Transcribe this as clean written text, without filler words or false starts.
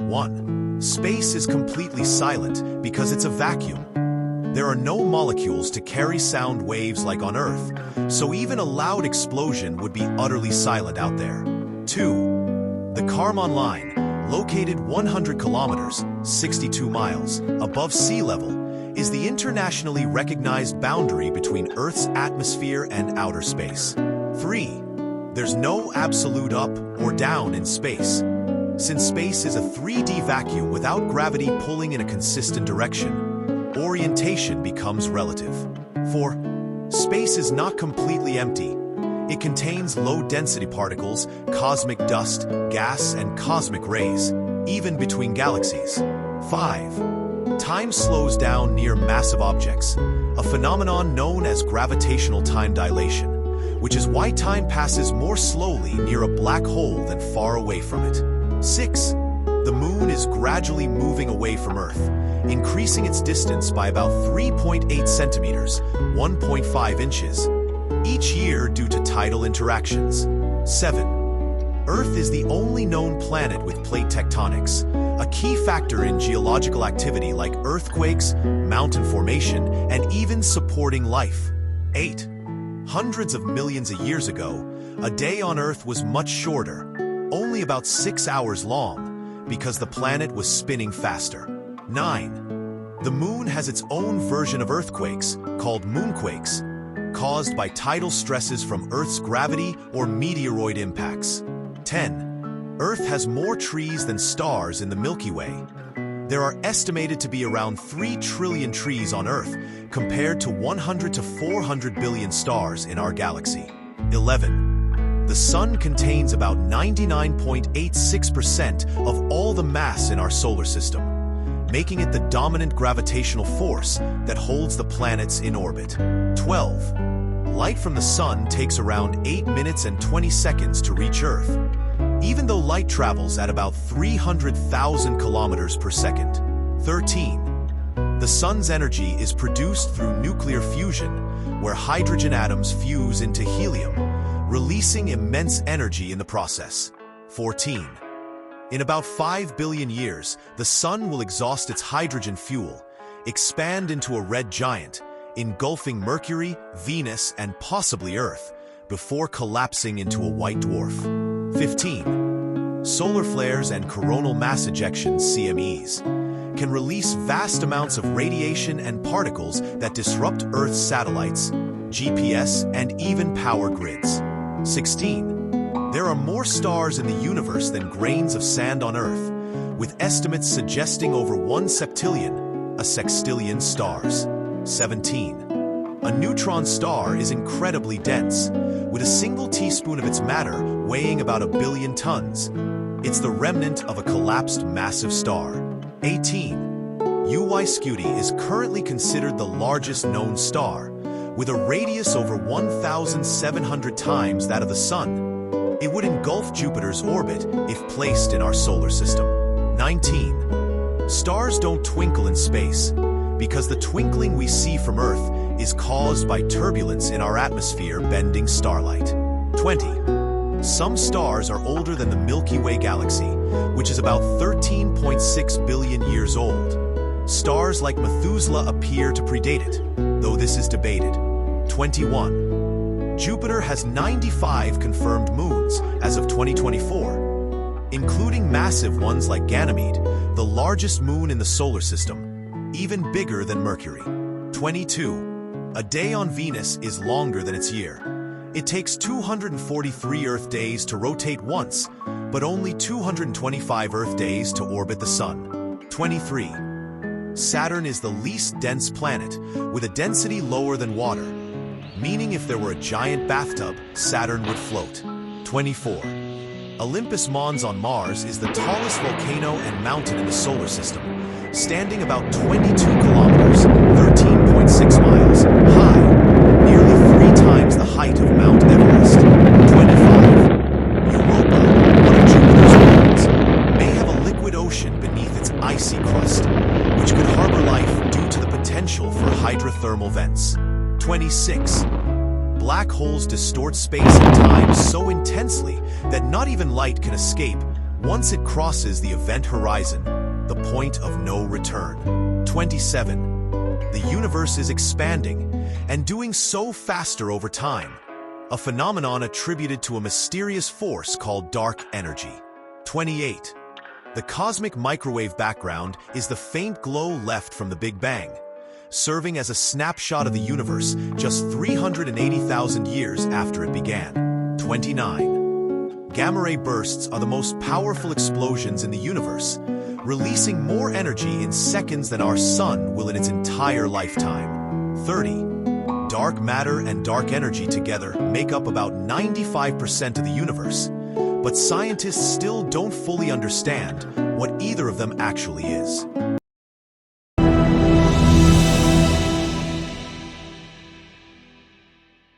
1. Space is completely silent because it's a vacuum. There are no molecules to carry sound waves like on Earth, so even a loud explosion would be utterly silent out there. 2. The Kármán line, located 100 kilometers, 62 miles, above sea level, is the internationally recognized boundary between Earth's atmosphere and outer space. 3. There's no absolute up or down in space. Since space is a 3D vacuum without gravity pulling in a consistent direction, orientation becomes relative. 4. Space is not completely empty. It contains low-density particles, cosmic dust, gas, and cosmic rays, even between galaxies. 5. Time slows down near massive objects, a phenomenon known as gravitational time dilation, which is why time passes more slowly near a black hole than far away from it. 6. The moon is gradually moving away from Earth, increasing its distance by about 3.8 centimeters, 1.5 inches, each year due to tidal interactions. 7. Earth is the only known planet with plate tectonics, a key factor in geological activity like earthquakes, mountain formation, and even supporting life. 8. Hundreds of millions of years ago, a day on Earth was much shorter, only about 6 hours long, because the planet was spinning faster. 9. The moon has its own version of earthquakes, called moonquakes, caused by tidal stresses from Earth's gravity or meteoroid impacts. 10. Earth has more trees than stars in the Milky Way. There are estimated to be around 3 trillion trees on Earth, compared to 100 to 400 billion stars in our galaxy. 11. The Sun contains about 99.86% of all the mass in our solar system, making it the dominant gravitational force that holds the planets in orbit. 12. Light from the Sun takes around 8 minutes and 20 seconds to reach Earth, even though light travels at about 300,000 kilometers per second. 13. The Sun's energy is produced through nuclear fusion, where hydrogen atoms fuse into helium, releasing immense energy in the process. 14. In about 5 billion years, the Sun will exhaust its hydrogen fuel, expand into a red giant, engulfing Mercury, Venus, and possibly Earth, before collapsing into a white dwarf. 15. Solar flares and coronal mass ejections, CMEs, can release vast amounts of radiation and particles that disrupt Earth's satellites, GPS, and even power grids. 16. There are more stars in the universe than grains of sand on Earth, with estimates suggesting over 1 septillion, a sextillion stars. 17. A neutron star is incredibly dense, with a single teaspoon of its matter weighing about 1 billion tons. It's the remnant of a collapsed massive star. 18. UY Scuti is currently considered the largest known star, with a radius over 1,700 times that of the Sun. It would engulf Jupiter's orbit if placed in our solar system. 19. Stars don't twinkle in space, because the twinkling we see from Earth is caused by turbulence in our atmosphere bending starlight. 20. Some stars are older than the Milky Way galaxy, which is about 13.6 billion years old. Stars like Methuselah appear to predate it, though this is debated. 21. Jupiter has 95 confirmed moons as of 2024, including massive ones like Ganymede, the largest moon in the solar system, even bigger than Mercury. 22. A day on Venus is longer than its year. It takes 243 Earth days to rotate once, but only 225 Earth days to orbit the Sun. 23. Saturn is the least dense planet, with a density lower than water, meaning if there were a giant bathtub, Saturn would float. 24. Olympus Mons on Mars is the tallest volcano and mountain in the solar system, standing about 22 kilometers, 13.6 miles, high, nearly 3 times the height of Mount Everest. 25. Europa, one of Jupiter's moons, may have a liquid ocean beneath its icy crust, which could harbor life due to the potential for hydrothermal vents. 26. Black holes distort space and time so intensely that not even light can escape, Once it crosses the event horizon, the point of no return. 27. The universe is expanding, and doing so faster over time, a phenomenon attributed to a mysterious force called dark energy. 28. The cosmic microwave background is the faint glow left from the Big Bang, serving as a snapshot of the universe just 380,000 years after it began. 29. Gamma-ray bursts are the most powerful explosions in the universe, releasing more energy in seconds than our sun will in its entire lifetime. 30. Dark matter and dark energy together make up about 95% of the universe, but scientists still don't fully understand what either of them actually is.